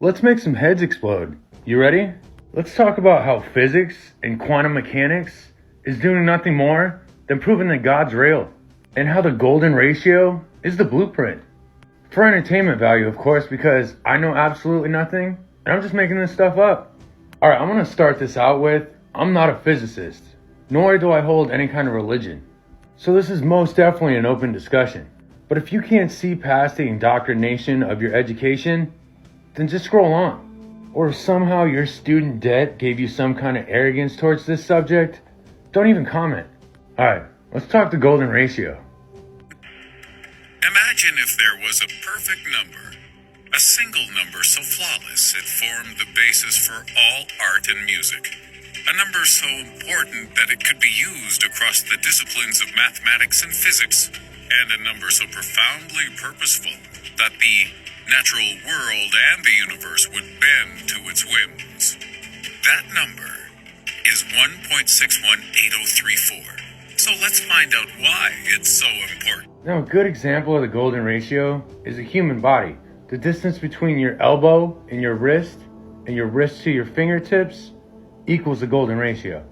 Let's make some heads explode. You ready? Let's talk about how physics and quantum mechanics is doing nothing more than proving that God's real, and how the golden ratio is the blueprint. For entertainment value, of course, because I know absolutely nothing, and I'm just making this stuff up. Alright, I'm gonna start this out with, I'm not a physicist, nor do I hold any kind of religion. So this is most definitely an open discussion. But if you can't see past the indoctrination of your education, then just scroll on. Or if somehow your student debt gave you some kind of arrogance towards this subject, don't even comment. Alright, let's talk the golden ratio. Imagine if there was a perfect number, a single number so flawless it formed the basis for all art and music. A number so important that it could be used across the disciplines of mathematics and physics, and a number so profoundly purposeful that the natural world and the universe would bend to its whims. That number is 1.618034. So let's find out why it's so important. Now, a good example of the golden ratio is the human body. The distance between your elbow and your wrist to your fingertips equals the golden ratio.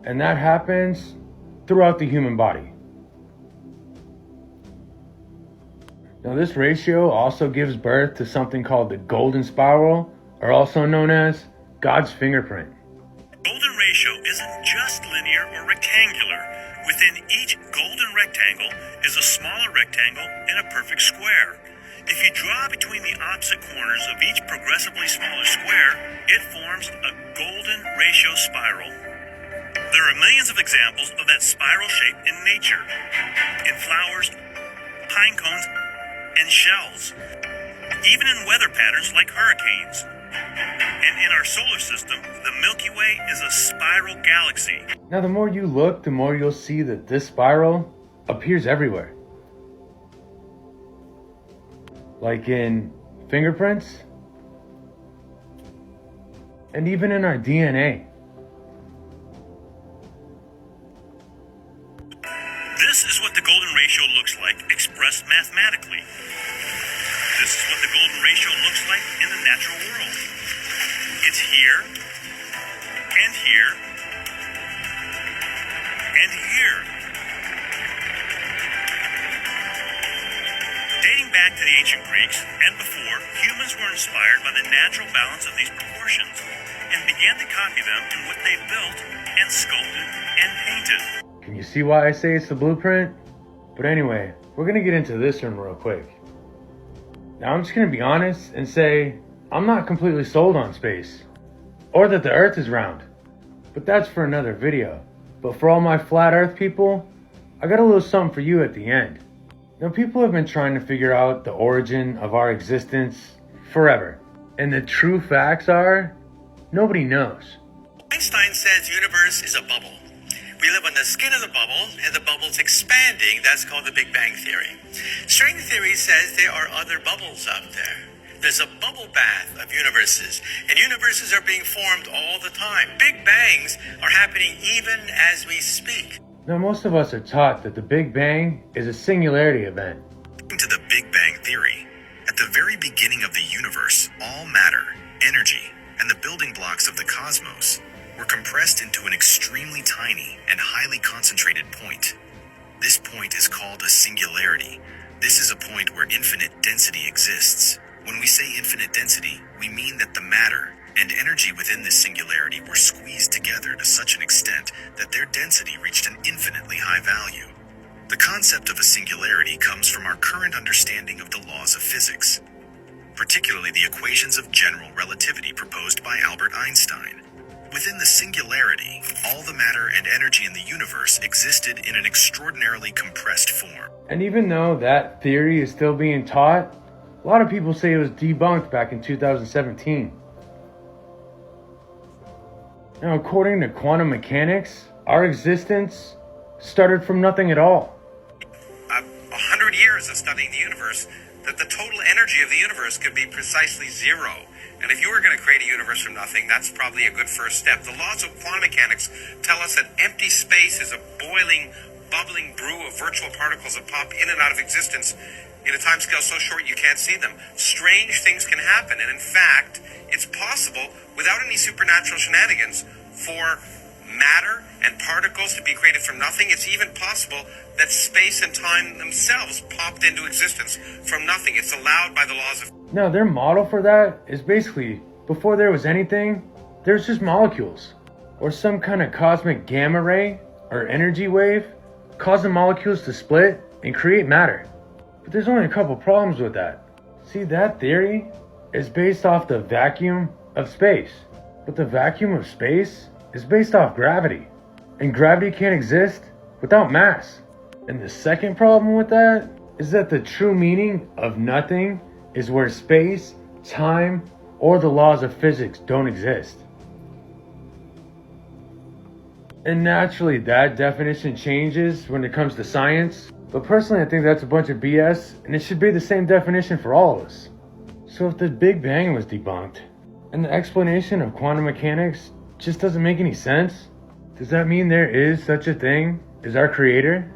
And that happens throughout the human body. Now, this ratio also gives birth to something called the golden spiral, or also known as God's fingerprint. Golden ratio isn't just linear or rectangular. Within each golden rectangle is a smaller rectangle and a perfect square. If you draw between the opposite corners of each progressively smaller square, it forms a golden ratio spiral. There are millions of examples of that spiral shape in nature, in flowers, pine cones, and shells, even in weather patterns like hurricanes. And in our solar system, the Milky Way is a spiral galaxy. Now, the more you look, the more you'll see that this spiral appears everywhere. Like in fingerprints, and even in our DNA. This is what the golden ratio looks like expressed mathematically. This is what the golden ratio looks like in the natural world. It's here, and here, and here. Dating back to the ancient Greeks and before, humans were inspired by the natural balance of these proportions and began to copy them in what they built and sculpted and painted. Can you see why I say it's the blueprint? But anyway, we're gonna get into this one real quick. Now, I'm just gonna be honest and say I'm not completely sold on space, or that the Earth is round, but that's for another video. But for all my flat Earth people, I got a little something for you at the end. Now, people have been trying to figure out the origin of our existence forever, and the true facts are, nobody knows. Einstein says the universe is a bubble. We live on the skin of the bubble, and the bubble's expanding. That's called the Big Bang Theory. String theory says there are other bubbles out there. There's a bubble bath of universes, and universes are being formed all the time. Big bangs are happening even as we speak. Now, most of us are taught that the Big Bang is a singularity event. According to the Big Bang Theory, at the very beginning of the universe, all matter, energy, and the building blocks of the cosmos were compressed into an extremely tiny and highly concentrated point. This point is called a singularity. This is a point where infinite density exists. When we say infinite density, we mean that the matter and energy within this singularity were squeezed together to such an extent that their density reached an infinitely high value. The concept of a singularity comes from our current understanding of the laws of physics, particularly the equations of general relativity proposed by Albert Einstein. Within the singularity, all the matter and energy in the universe existed in an extraordinarily compressed form. And even though that theory is still being taught, a lot of people say it was debunked back in 2017. Now, according to quantum mechanics, our existence started from nothing at all. 100 years of studying the universe, that the total energy of the universe could be precisely zero. And if you were going to create a universe from nothing, that's probably a good first step. The laws of quantum mechanics tell us that empty space is a boiling, bubbling brew of virtual particles that pop in and out of existence in a time scale so short you can't see them. Strange things can happen, and in fact, it's possible, without any supernatural shenanigans, for matter and particles to be created from nothing. It's even possible that space and time themselves popped into existence from nothing. It's allowed by the laws of... Now, their model for that is basically, before there was anything, there's just molecules, or some kind of cosmic gamma ray or energy wave causing molecules to split and create matter. But there's only a couple problems with that. See, that theory is based off the vacuum of space, but the vacuum of space is based off gravity, and gravity can't exist without mass. And the second problem with that is that the true meaning of nothing is where space, time, or the laws of physics don't exist. And naturally, that definition changes when it comes to science, but personally I think that's a bunch of BS, and it should be the same definition for all of us. So if the Big Bang was debunked, and the explanation of quantum mechanics just doesn't make any sense, does that mean there is such a thing as our creator?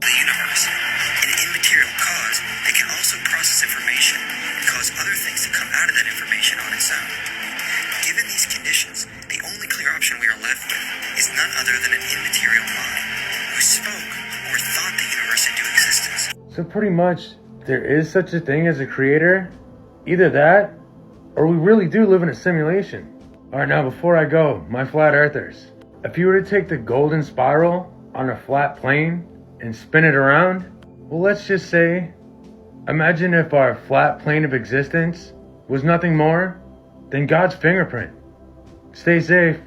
The universe, an immaterial cause that can also process information and cause other things to come out of that information on its own. Given these conditions, the only clear option we are left with is none other than an immaterial mind who spoke or thought the universe into existence. So pretty much, there is such a thing as a creator. Either that, or we really do live in a simulation. Alright, now before I go, my flat earthers, if you were to take the golden spiral on a flat plane and spin it around, well, let's just say, imagine if our flat plane of existence was nothing more than God's fingerprint. Stay safe.